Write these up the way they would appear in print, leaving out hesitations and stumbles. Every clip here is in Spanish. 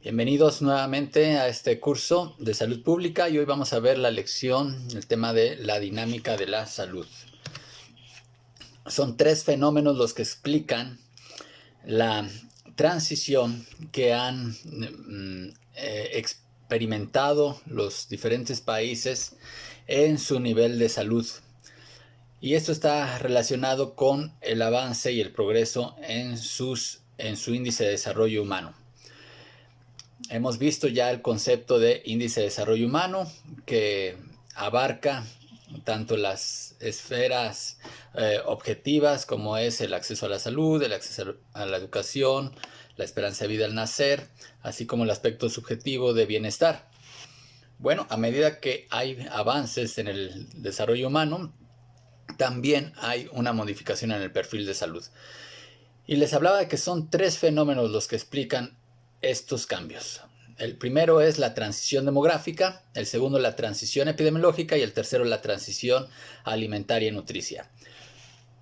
Bienvenidos nuevamente a este curso de salud pública y hoy vamos a ver la lección, el tema de la dinámica de la salud. Son tres fenómenos los que explican la transición que han experimentado los diferentes países en su nivel de salud. Y esto está relacionado con el avance y el progreso en su índice de desarrollo humano. Hemos visto ya el concepto de índice de desarrollo humano que abarca tanto las esferas objetivas como es el acceso a la salud, el acceso a la educación, la esperanza de vida al nacer, así como el aspecto subjetivo de bienestar. Bueno, a medida que hay avances en el desarrollo humano, también hay una modificación en el perfil de salud. Y les hablaba de que son tres fenómenos los que explican estos cambios. El primero es la transición demográfica, el segundo la transición epidemiológica y el tercero la transición alimentaria y nutricia.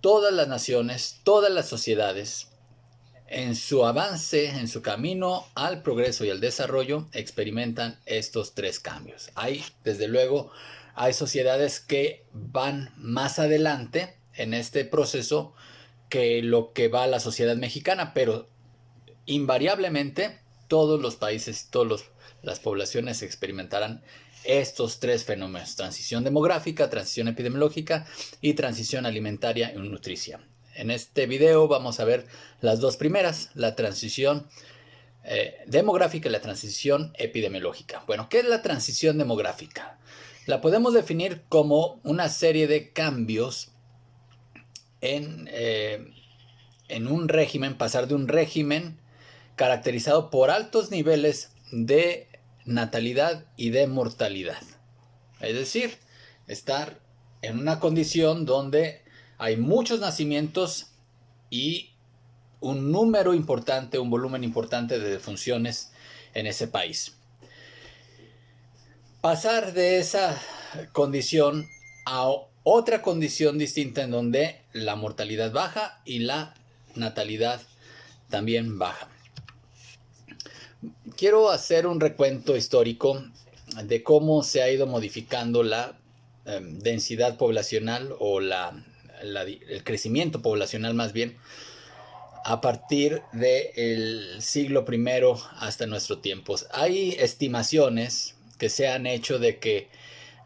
Todas las naciones, todas las sociedades, en su avance, en su camino al progreso y al desarrollo, experimentan estos tres cambios. Desde luego, hay sociedades que van más adelante en este proceso que lo que va a la sociedad mexicana, pero invariablemente todos los países, todas las poblaciones experimentarán estos tres fenómenos: transición demográfica, transición epidemiológica y transición alimentaria y nutricia. En este video vamos a ver las dos primeras, la transición demográfica y la transición epidemiológica. Bueno, ¿qué es la transición demográfica? La podemos definir como una serie de cambios en un régimen, pasar de un régimen caracterizado por altos niveles de natalidad y de mortalidad. Es decir, estar en una condición donde hay muchos nacimientos y un número importante, un volumen importante de defunciones en ese país. Pasar de esa condición a otra condición distinta en donde la mortalidad baja y la natalidad también baja. Quiero hacer un recuento histórico de cómo se ha ido modificando la densidad poblacional o el crecimiento poblacional más bien a partir del siglo I hasta nuestros tiempos. Hay estimaciones que se han hecho de que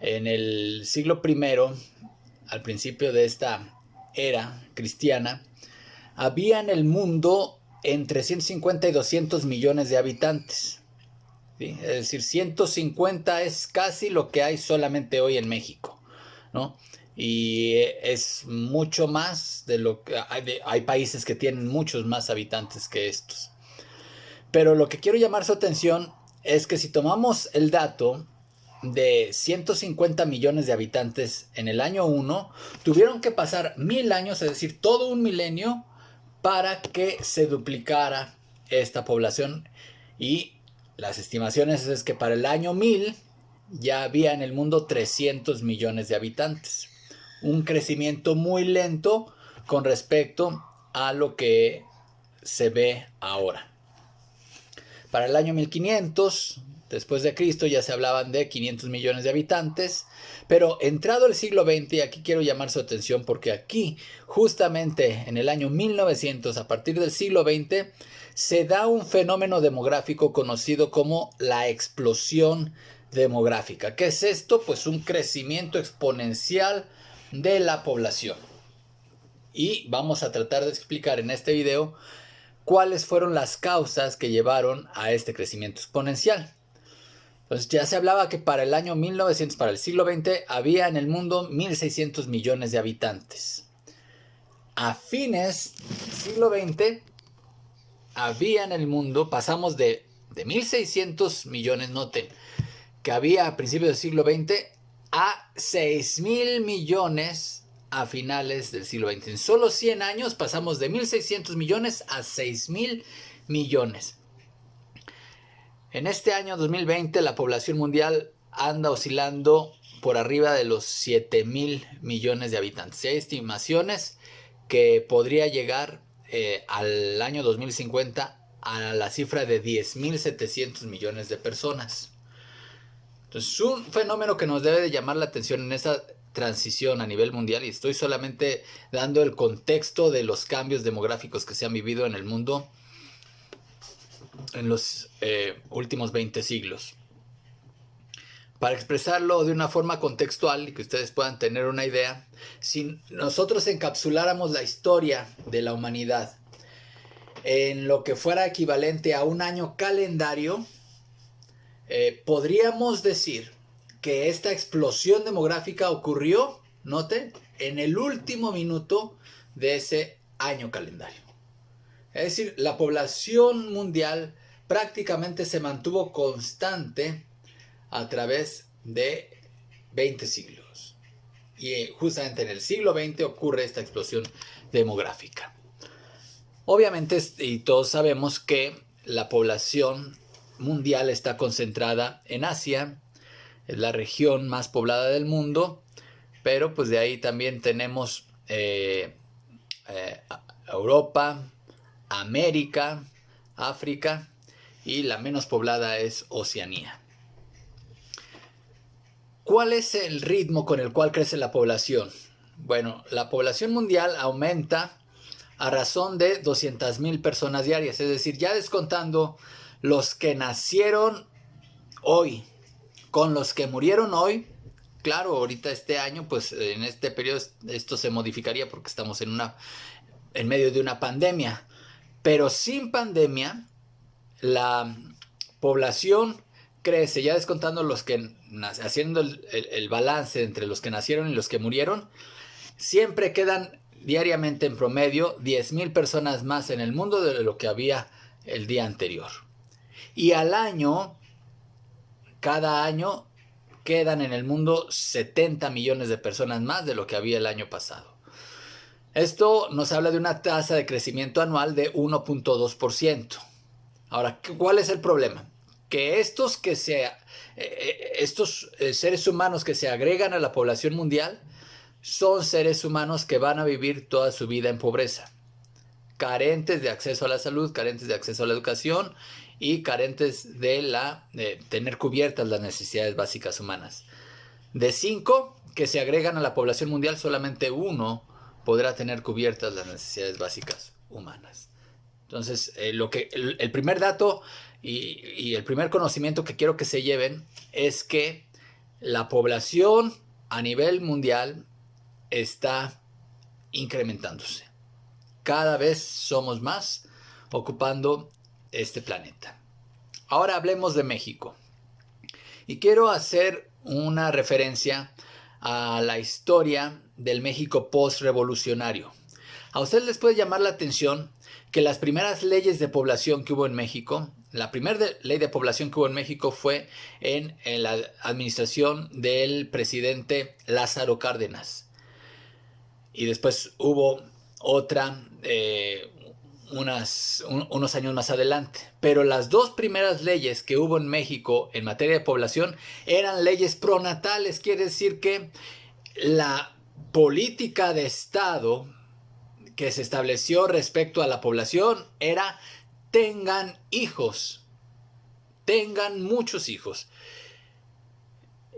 en el siglo I, al principio de esta era cristiana, había en el mundo entre 150 y 200 millones de habitantes. ¿Sí? Es decir, 150 es casi lo que hay solamente hoy en México, ¿no? Y es mucho más de lo que hay países que tienen muchos más habitantes que estos. Pero lo que quiero llamar su atención es que si tomamos el dato de 150 millones de habitantes en el año 1, tuvieron que pasar 1000 años, es decir, todo un milenio, para que se duplicara esta población. Y las estimaciones es que para el año 1000 ya había en el mundo 300 millones de habitantes. Un crecimiento muy lento con respecto a lo que se ve ahora. Para el año 1500 después de Cristo ya se hablaban de 500 millones de habitantes, pero entrado el siglo XX, y aquí quiero llamar su atención porque aquí, justamente en el año 1900, a partir del siglo XX, se da un fenómeno demográfico conocido como la explosión demográfica. ¿Qué es esto? Pues un crecimiento exponencial de la población. Y vamos a tratar de explicar en este video cuáles fueron las causas que llevaron a este crecimiento exponencial. Pues ya se hablaba que para el año 1900, para el siglo XX, había en el mundo 1.600 millones de habitantes. A fines del siglo XX, había en el mundo, pasamos de 1.600 millones, noten, que había a principios del siglo XX, a 6.000 millones a finales del siglo XX. En solo 100 años pasamos de 1.600 millones a 6.000 millones. En este año 2020 la población mundial anda oscilando por arriba de los 7.000 millones de habitantes. Y hay estimaciones que podría llegar al año 2050 a la cifra de 10.700 millones de personas. Entonces, un fenómeno que nos debe de llamar la atención en esa transición a nivel mundial, y estoy solamente dando el contexto de los cambios demográficos que se han vivido en el mundo en los últimos 20 siglos. Para expresarlo de una forma contextual y que ustedes puedan tener una idea, si nosotros encapsuláramos la historia de la humanidad en lo que fuera equivalente a un año calendario, podríamos decir que esta explosión demográfica ocurrió, note, en el último minuto de ese año calendario. Es decir, la población mundial prácticamente se mantuvo constante a través de 20 siglos. Y justamente en el siglo XX ocurre esta explosión demográfica. Obviamente, y todos sabemos que la población mundial está concentrada en Asia, es la región más poblada del mundo, pero pues de ahí también tenemos Europa, América, África, y la menos poblada es Oceanía. ¿Cuál es el ritmo con el cual crece la población? Bueno, la población mundial aumenta a razón de 200,000 personas diarias, es decir, ya descontando los que nacieron hoy con los que murieron hoy. Claro, ahorita este año, pues en este periodo esto se modificaría porque estamos en medio de una pandemia, pero sin pandemia la población crece, ya descontando los que, haciendo el balance entre los que nacieron y los que murieron, siempre quedan diariamente en promedio 10,000 personas más en el mundo de lo que había el día anterior. Y al año, cada año, quedan en el mundo 70 millones de personas más de lo que había el año pasado. Esto nos habla de una tasa de crecimiento anual de 1.2%. Ahora, ¿cuál es el problema? Que estos seres humanos que se agregan a la población mundial son seres humanos que van a vivir toda su vida en pobreza, carentes de acceso a la salud, carentes de acceso a la educación y carentes de tener cubiertas las necesidades básicas humanas. De 5 que se agregan a la población mundial, solamente 1 podrá tener cubiertas las necesidades básicas humanas. Entonces, el primer dato y el primer conocimiento que quiero que se lleven es que la población a nivel mundial está incrementándose. Cada vez somos más ocupando este planeta. Ahora hablemos de México. Y quiero hacer una referencia a la historia del México post-revolucionario. A ustedes les puede llamar la atención que las primeras leyes de población que hubo en México, la primera ley de población que hubo en México fue en la administración del presidente Lázaro Cárdenas. Y después hubo otra unos años más adelante. Pero las dos primeras leyes que hubo en México en materia de población eran leyes pronatales. Quiere decir que la política de Estado que se estableció respecto a la población era: tengan hijos, tengan muchos hijos.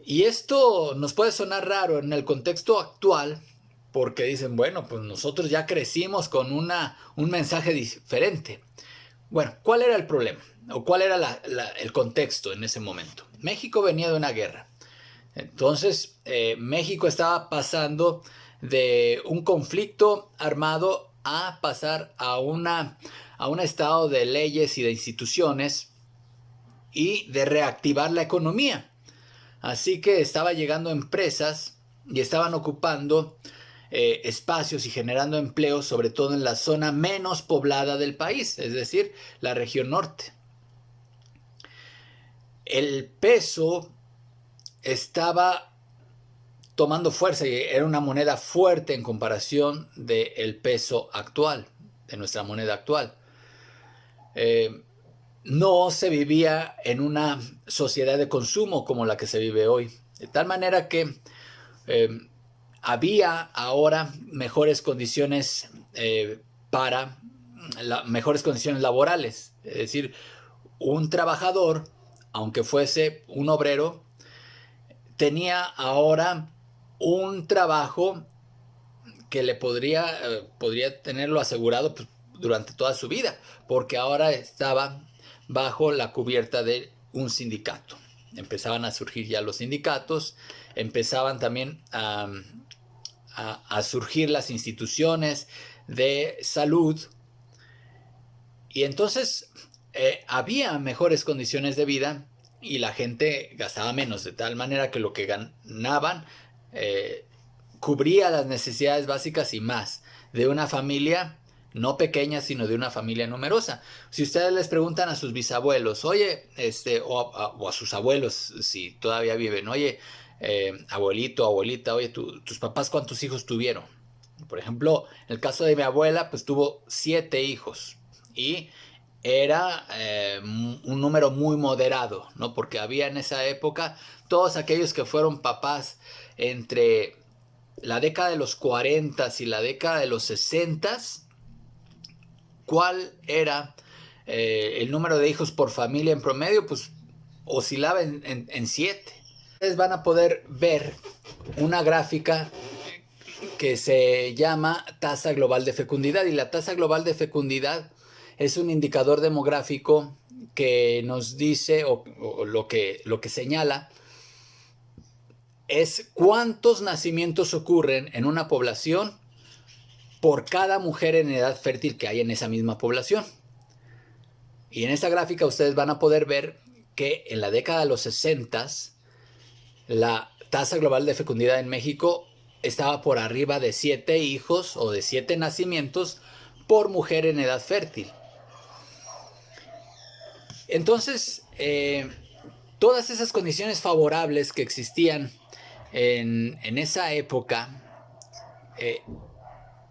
Y esto nos puede sonar raro en el contexto actual, porque dicen, bueno, pues nosotros ya crecimos con un mensaje diferente. Bueno, ¿cuál era el problema? ¿O cuál era el contexto en ese momento? México venía de una guerra. Entonces, México estaba pasando de un conflicto armado a pasar a un estado de leyes y de instituciones y de reactivar la economía. Así que estaba llegando empresas y estaban ocupando espacios y generando empleo, sobre todo en la zona menos poblada del país, es decir, la región norte. El peso estaba tomando fuerza y era una moneda fuerte en comparación del peso actual, de nuestra moneda actual. No se vivía en una sociedad de consumo como la que se vive hoy, de tal manera que había ahora mejores condiciones mejores condiciones laborales. Es decir, un trabajador, aunque fuese un obrero, tenía ahora un trabajo que le podría tenerlo asegurado pues, durante toda su vida, porque ahora estaba bajo la cubierta de un sindicato. Empezaban a surgir ya los sindicatos, empezaban también a surgir las instituciones de salud, y entonces había mejores condiciones de vida y la gente gastaba menos, de tal manera que lo que ganaban cubría las necesidades básicas y más de una familia no pequeña, sino de una familia numerosa. Si ustedes les preguntan a sus bisabuelos, oye, o a sus abuelos, si todavía viven, oye, abuelito, abuelita, oye, tus papás, ¿cuántos hijos tuvieron? Por ejemplo, en el caso de mi abuela, pues tuvo 7 hijos y era un número muy moderado, ¿no? Porque había en esa época todos aquellos que fueron papás entre la década de los 40 y la década de los 60, ¿cuál era el número de hijos por familia en promedio? Pues oscilaba en 7. Ustedes van a poder ver una gráfica que se llama tasa global de fecundidad, y la tasa global de fecundidad es un indicador demográfico que nos dice, o lo que señala, es cuántos nacimientos ocurren en una población por cada mujer en edad fértil que hay en esa misma población. Y en esta gráfica ustedes van a poder ver que en la década de los 60 la tasa global de fecundidad en México estaba por arriba de 7 hijos o de 7 nacimientos por mujer en edad fértil. Entonces, todas esas condiciones favorables que existían en esa época,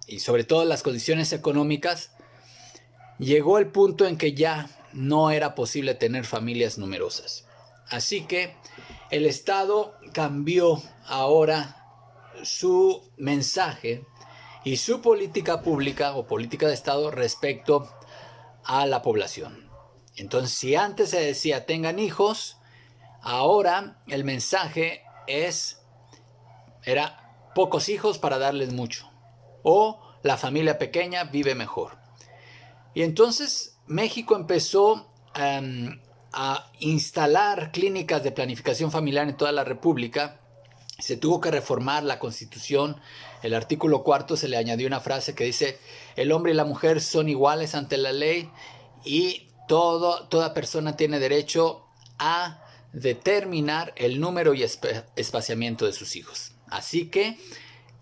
y sobre todo las condiciones económicas, llegó el punto en que ya no era posible tener familias numerosas. Así que el Estado cambió ahora su mensaje y su política pública o política de Estado respecto a la población. Entonces, si antes se decía tengan hijos, ahora el mensaje era pocos hijos para darles mucho, o la familia pequeña vive mejor. Y entonces México empezó a instalar clínicas de planificación familiar en toda la República. Se tuvo que reformar la Constitución. El artículo 4 se le añadió una frase que dice: el hombre y la mujer son iguales ante la ley y toda persona tiene derecho a determinar el número y espaciamiento de sus hijos. Así que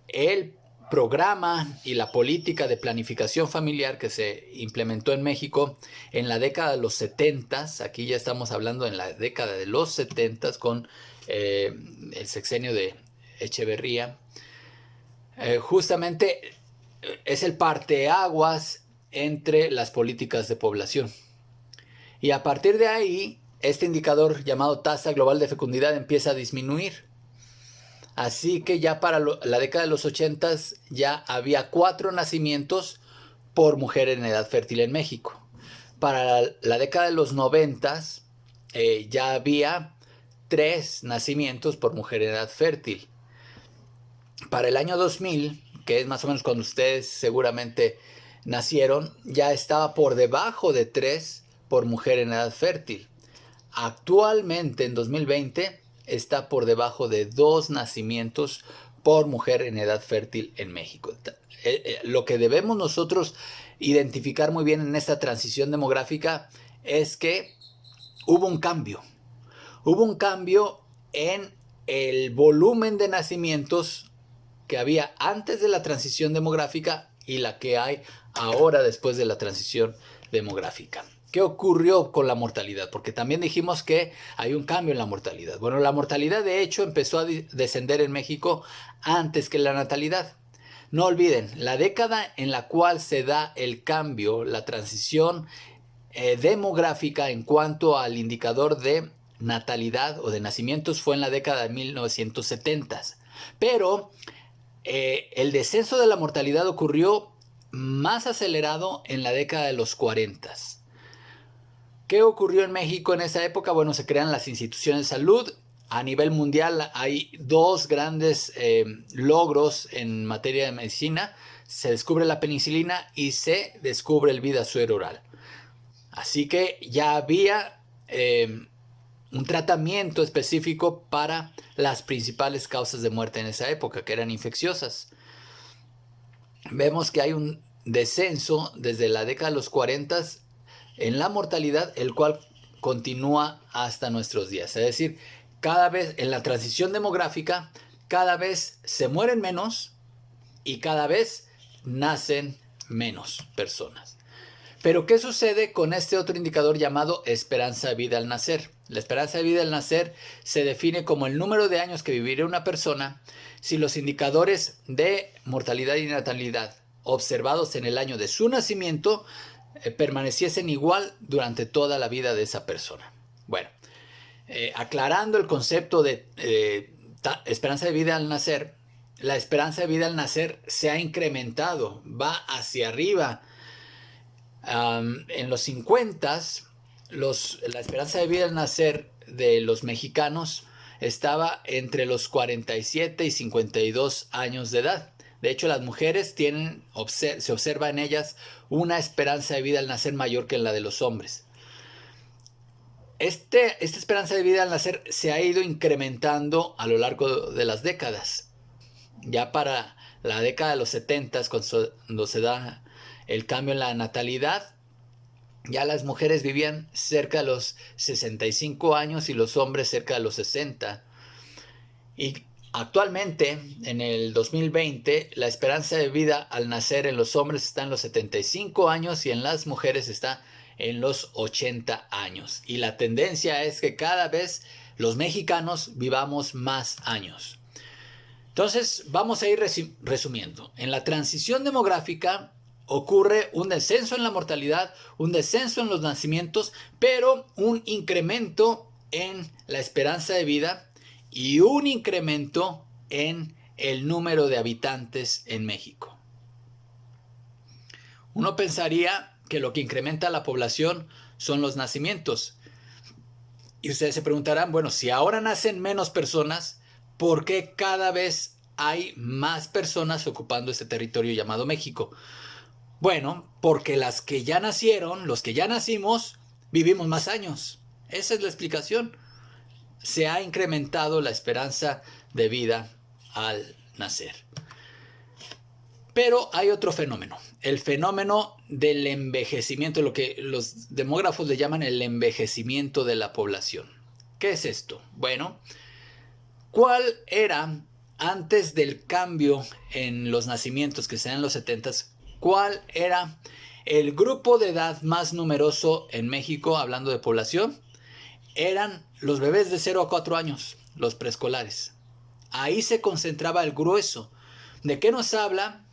el programa y la política de planificación familiar que se implementó en México en la década de los 70, aquí ya estamos hablando en la década de los 70 con el sexenio de Echeverría, justamente es el parteaguas entre las políticas de población. Y a partir de ahí, este indicador llamado tasa global de fecundidad empieza a disminuir. Así que ya para la década de los 80 ya había 4 nacimientos por mujer en edad fértil en México. Para la década de los 90 ya había 3 nacimientos por mujer en edad fértil. Para el año 2000, que es más o menos cuando ustedes seguramente nacieron, ya estaba por debajo de 3 por mujer en edad fértil. Actualmente, en 2020, está por debajo de 2 nacimientos por mujer en edad fértil en México. Lo que debemos nosotros identificar muy bien en esta transición demográfica es que hubo un cambio. Hubo un cambio en el volumen de nacimientos que había antes de la transición demográfica y la que hay ahora después de la transición demográfica. ¿Qué ocurrió con la mortalidad? Porque también dijimos que hay un cambio en la mortalidad. Bueno, la mortalidad de hecho empezó a descender en México antes que la natalidad. No olviden, la década en la cual se da el cambio, la transición demográfica en cuanto al indicador de natalidad o de nacimientos fue en la década de 1970. Pero el descenso de la mortalidad ocurrió más acelerado en la década de los 40. ¿Qué ocurrió en México en esa época? Bueno, se crean las instituciones de salud. A nivel mundial hay dos grandes logros en materia de medicina. Se descubre la penicilina y se descubre el Vidasuero oral. Así que ya había un tratamiento específico para las principales causas de muerte en esa época, que eran infecciosas. Vemos que hay un descenso desde la década de los 40 en la mortalidad, el cual continúa hasta nuestros días. Es decir, cada vez en la transición demográfica, cada vez se mueren menos y cada vez nacen menos personas. Pero ¿qué sucede con este otro indicador llamado esperanza de vida al nacer? La esperanza de vida al nacer se define como el número de años que viviría una persona si los indicadores de mortalidad y natalidad observados en el año de su nacimiento permaneciesen igual durante toda la vida de esa persona. Bueno, aclarando el concepto de esperanza de vida al nacer, la esperanza de vida al nacer se ha incrementado, va hacia arriba. En los 50, la esperanza de vida al nacer de los mexicanos estaba entre los 47 y 52 años de edad. De hecho, las mujeres se observa en ellas una esperanza de vida al nacer mayor que la de los hombres. Esta esperanza de vida al nacer se ha ido incrementando a lo largo de las décadas. Ya para la década de los 70, cuando se da el cambio en la natalidad, ya las mujeres vivían cerca de los 65 años y los hombres cerca de los 60. Y actualmente, en el 2020, la esperanza de vida al nacer en los hombres está en los 75 años y en las mujeres está en los 80 años. Y la tendencia es que cada vez los mexicanos vivamos más años. Entonces, vamos a ir resumiendo. En la transición demográfica ocurre un descenso en la mortalidad, un descenso en los nacimientos, pero un incremento en la esperanza de vida y un incremento en el número de habitantes en México. Uno pensaría que lo que incrementa la población son los nacimientos. Y ustedes se preguntarán, bueno, si ahora nacen menos personas, ¿por qué cada vez hay más personas ocupando este territorio llamado México? Bueno, porque las que ya nacieron, los que ya nacimos, vivimos más años. Esa es la explicación. Se ha incrementado la esperanza de vida al nacer. Pero hay otro fenómeno, el fenómeno del envejecimiento, lo que los demógrafos le llaman el envejecimiento de la población. ¿Qué es esto? Bueno, ¿cuál era antes del cambio en los nacimientos que se dan en los 70s? ¿Cuál era el grupo de edad más numeroso en México, hablando de población? Eran los bebés de 0 a 4 años, los preescolares. Ahí se concentraba el grueso. ¿De qué nos habla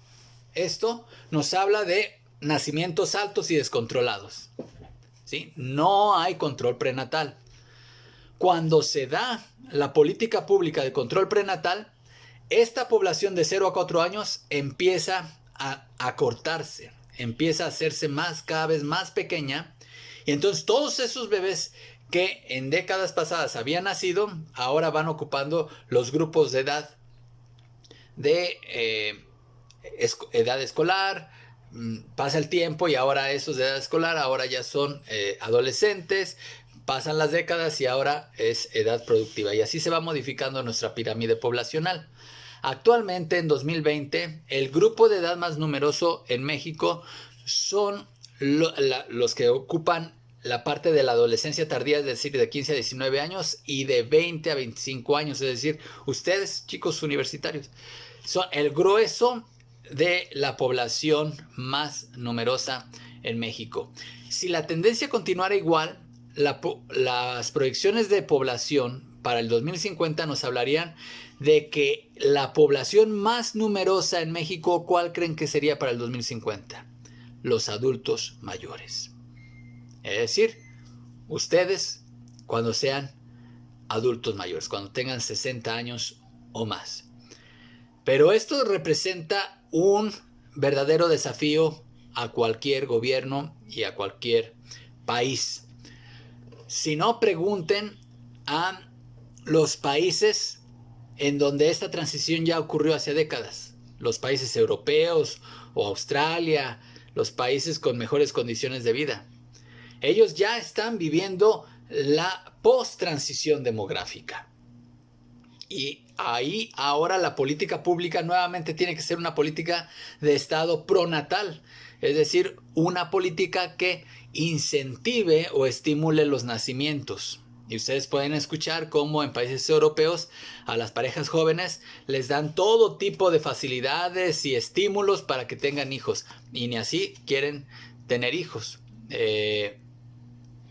esto? Nos habla de nacimientos altos y descontrolados. ¿Sí? No hay control prenatal. Cuando se da la política pública de control prenatal, esta población de 0 a 4 años empieza a acortarse, empieza a hacerse cada vez más pequeña, y entonces todos esos bebés que en décadas pasadas habían nacido, ahora van ocupando los grupos de edad de edad escolar. Pasa el tiempo y ahora esos de edad escolar ahora ya son adolescentes, pasan las décadas y ahora es edad productiva, y así se va modificando nuestra pirámide poblacional. Actualmente, en 2020, el grupo de edad más numeroso en México son los que ocupan la parte de la adolescencia tardía, es decir, de 15 a 19 años y de 20 a 25 años, es decir, ustedes, chicos universitarios, son el grueso de la población más numerosa en México. Si la tendencia continuara igual, las proyecciones de población para el 2050 nos hablarían de que la población más numerosa en México, ¿cuál creen que sería para el 2050? Los adultos mayores. Es decir, ustedes cuando sean adultos mayores, cuando tengan 60 años o más. Pero esto representa un verdadero desafío a cualquier gobierno y a cualquier país. Si no, pregunten a los países en donde esta transición ya ocurrió hace décadas. Los países europeos o Australia, los países con mejores condiciones de vida. Ellos ya están viviendo la post-transición demográfica. Y ahí ahora la política pública nuevamente tiene que ser una política de Estado pronatal, es decir, una política que incentive o estimule los nacimientos. Y ustedes pueden escuchar cómo en países europeos a las parejas jóvenes les dan todo tipo de facilidades y estímulos para que tengan hijos. Y ni así quieren tener hijos.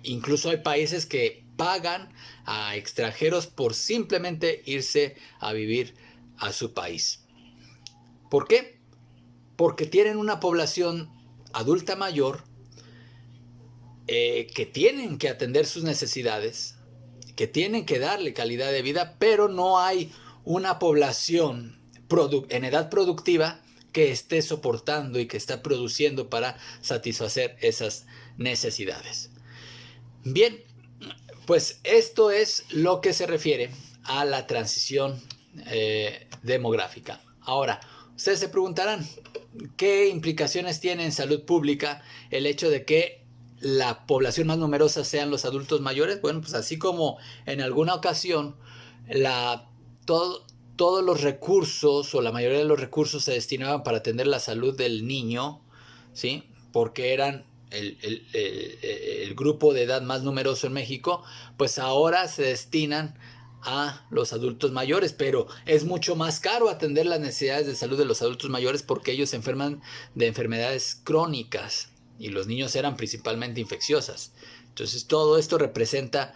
Incluso hay países que pagan a extranjeros por simplemente irse a vivir a su país. ¿Por qué? Porque tienen una población adulta mayor que tienen que atender sus necesidades, que tienen que darle calidad de vida, pero no hay una población en edad productiva que esté soportando y que está produciendo para satisfacer esas necesidades. Bien, pues esto es lo que se refiere a la transición demográfica. Ahora, ustedes se preguntarán, ¿qué implicaciones tiene en salud pública el hecho de que la población más numerosa sean los adultos mayores? Bueno, pues así como en alguna ocasión todos los recursos o la mayoría de los recursos se destinaban para atender la salud del niño, ¿sí? Porque eran el grupo de edad más numeroso en México, pues ahora se destinan a los adultos mayores, pero es mucho más caro atender las necesidades de salud de los adultos mayores porque ellos se enferman de enfermedades crónicas y los niños eran principalmente infecciosas. Entonces todo esto representa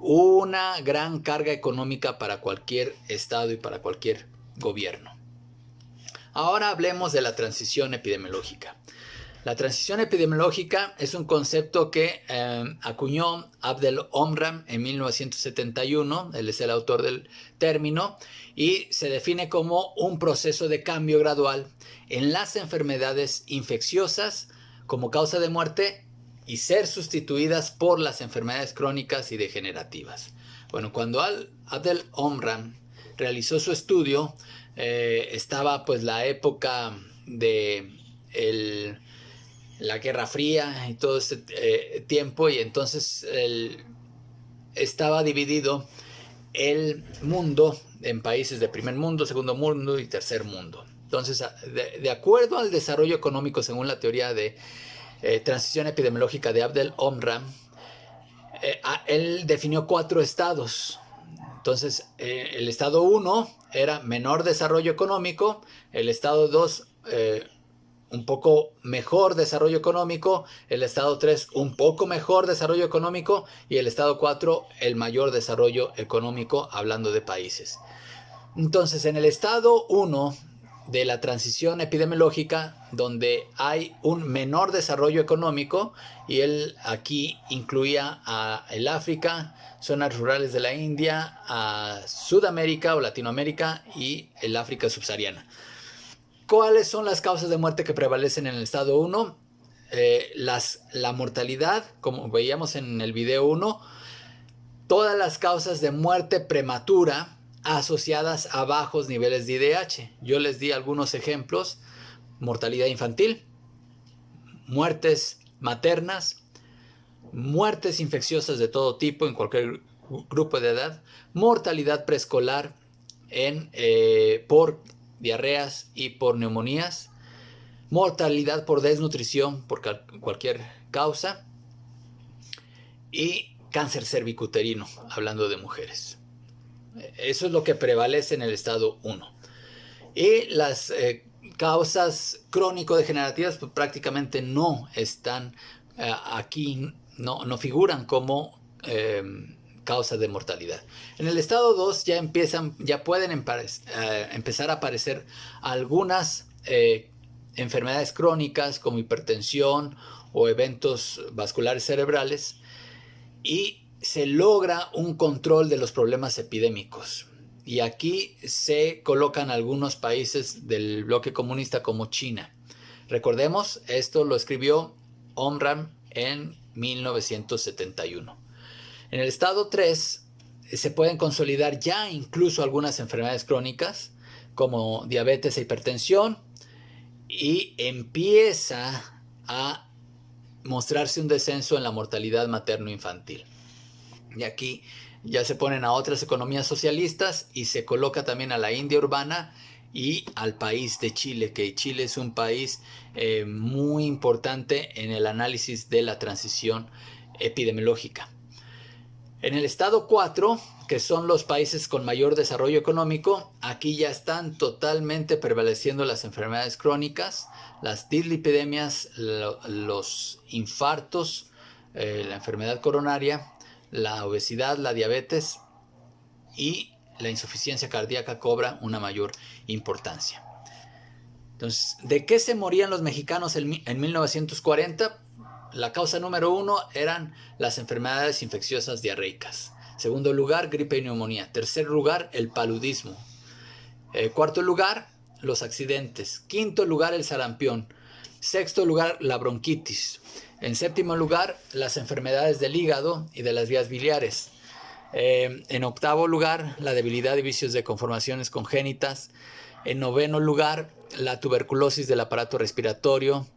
una gran carga económica para cualquier estado y para cualquier gobierno. Ahora hablemos de la transición epidemiológica. La transición epidemiológica es un concepto que acuñó Abdel Omram en 1971, él es el autor del término, y se define como un proceso de cambio gradual en las enfermedades infecciosas como causa de muerte y ser sustituidas por las enfermedades crónicas y degenerativas. Bueno, cuando Abdel Omram realizó su estudio, estaba pues la época de la Guerra Fría y todo este tiempo, y entonces estaba dividido el mundo en países de primer mundo, segundo mundo y tercer mundo. Entonces, de acuerdo al desarrollo económico según la teoría de transición epidemiológica de Abdel Omram, él definió 4 estados. Entonces, el estado 1 era menor desarrollo económico, el estado 2 un poco mejor desarrollo económico, el estado 3 un poco mejor desarrollo económico y el estado 4 el mayor desarrollo económico, hablando de países. Entonces, en el estado 1 de la transición epidemiológica, donde hay un menor desarrollo económico, y él aquí incluía a el África, zonas rurales de la India, a Sudamérica o Latinoamérica y el África subsahariana. ¿Cuáles son las causas de muerte que prevalecen en el estado 1? La mortalidad, como veíamos en el video 1, todas las causas de muerte prematura asociadas a bajos niveles de IDH. Yo les di algunos ejemplos: mortalidad infantil, muertes maternas, muertes infecciosas de todo tipo en cualquier grupo de edad, mortalidad preescolar por diarreas y por neumonías, mortalidad por desnutrición por cualquier causa, y cáncer cervicuterino, hablando de mujeres. Eso es lo que prevalece en el estado 1. Y las causas crónico-degenerativas pues, prácticamente no están aquí, no figuran como causas de mortalidad. En el estado 2 ya pueden empezar a aparecer algunas enfermedades crónicas como hipertensión o eventos vasculares cerebrales, y se logra un control de los problemas epidémicos. Y aquí se colocan algunos países del bloque comunista como China. Recordemos, esto lo escribió Omram en 1971. En el estado 3 se pueden consolidar ya incluso algunas enfermedades crónicas como diabetes e hipertensión, y empieza a mostrarse un descenso en la mortalidad materno-infantil. Y aquí ya se ponen a otras economías socialistas y se coloca también a la India urbana y al país de Chile, que Chile es un país muy importante en el análisis de la transición epidemiológica. En el estado 4, que son los países con mayor desarrollo económico, aquí ya están totalmente prevaleciendo las enfermedades crónicas, las dislipidemias, los infartos, la enfermedad coronaria, la obesidad, la diabetes y la insuficiencia cardíaca cobra una mayor importancia. Entonces, ¿de qué se morían los mexicanos en 1940? La causa número 1 eran las enfermedades infecciosas diarreicas. Segundo lugar, gripe y neumonía. Tercer lugar, el paludismo. Cuarto lugar, los accidentes. Quinto lugar, el sarampión. Sexto lugar, la bronquitis. En séptimo lugar, las enfermedades del hígado y de las vías biliares. En octavo lugar, la debilidad y vicios de conformaciones congénitas. En noveno lugar, la tuberculosis del aparato respiratorio.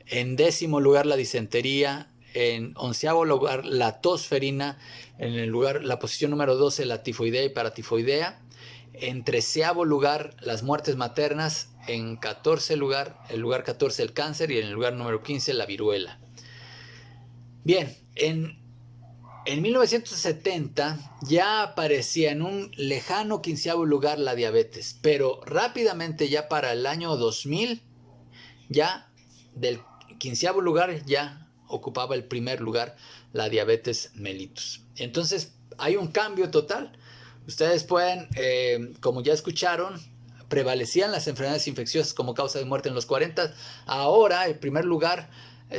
En décimo lugar, la disentería. En onceavo lugar, la tos ferina. En la posición número 12, la tifoidea y paratifoidea. En treceavo lugar, las muertes maternas. En el lugar 14, el cáncer. Y en el lugar número 15, la viruela. Bien, en 1970 ya aparecía en un lejano quinceavo lugar la diabetes, pero rápidamente ya para el año 2000, ya del quinceavo lugar ya ocupaba el primer lugar la diabetes mellitus. Entonces hay un cambio total. Ustedes pueden, como ya escucharon, prevalecían las enfermedades infecciosas como causa de muerte en los 40. Ahora el primer lugar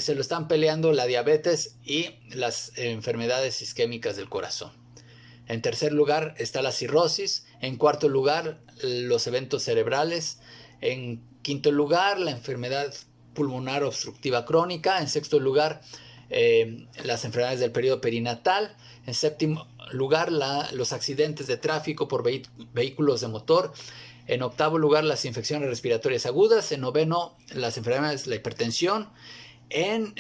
se lo están peleando la diabetes y las enfermedades isquémicas del corazón. En tercer lugar está la cirrosis. En cuarto lugar, los eventos cerebrales. En quinto lugar, la enfermedad pulmonar obstructiva crónica. En sexto lugar, las enfermedades del periodo perinatal. En séptimo lugar, los accidentes de tráfico por vehículos de motor. En octavo lugar, las infecciones respiratorias agudas. En noveno, las enfermedades de la hipertensión. En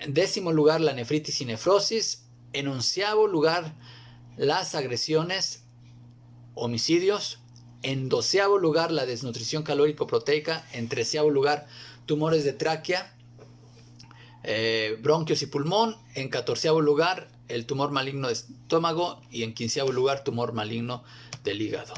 décimo lugar, la nefritis y nefrosis. En onceavo lugar, las agresiones, homicidios. En doceavo lugar, la desnutrición calórico-proteica. En treceavo lugar, tumores de tráquea, bronquios y pulmón. En catorceavo lugar, el tumor maligno de estómago. Y en quinceavo lugar, tumor maligno del hígado.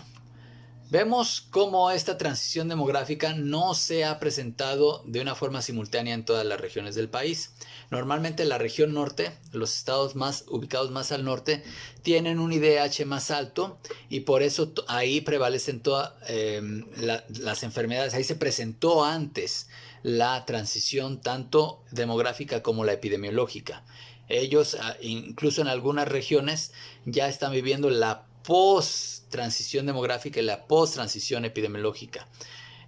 Vemos cómo esta transición demográfica no se ha presentado de una forma simultánea en todas las regiones del país. Normalmente la región norte, los estados ubicados más al norte, tienen un IDH más alto y por eso ahí prevalecen todas las enfermedades. Ahí se presentó antes la transición tanto demográfica como la epidemiológica. Ellos, incluso en algunas regiones, ya están viviendo la post-transición demográfica y la post-transición epidemiológica.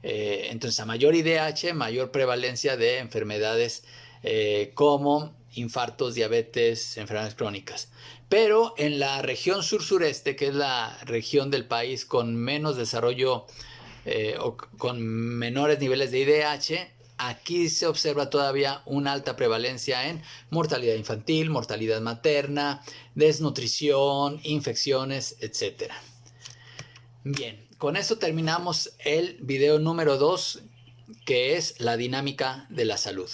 Entonces, a mayor IDH, mayor prevalencia de enfermedades como infartos, diabetes, enfermedades crónicas. Pero en la región sur-sureste, que es la región del país con menos desarrollo o con menores niveles de IDH, aquí se observa todavía una alta prevalencia en mortalidad infantil, mortalidad materna, desnutrición, infecciones, etc. Bien, con eso terminamos el video número 2, que es la dinámica de la salud.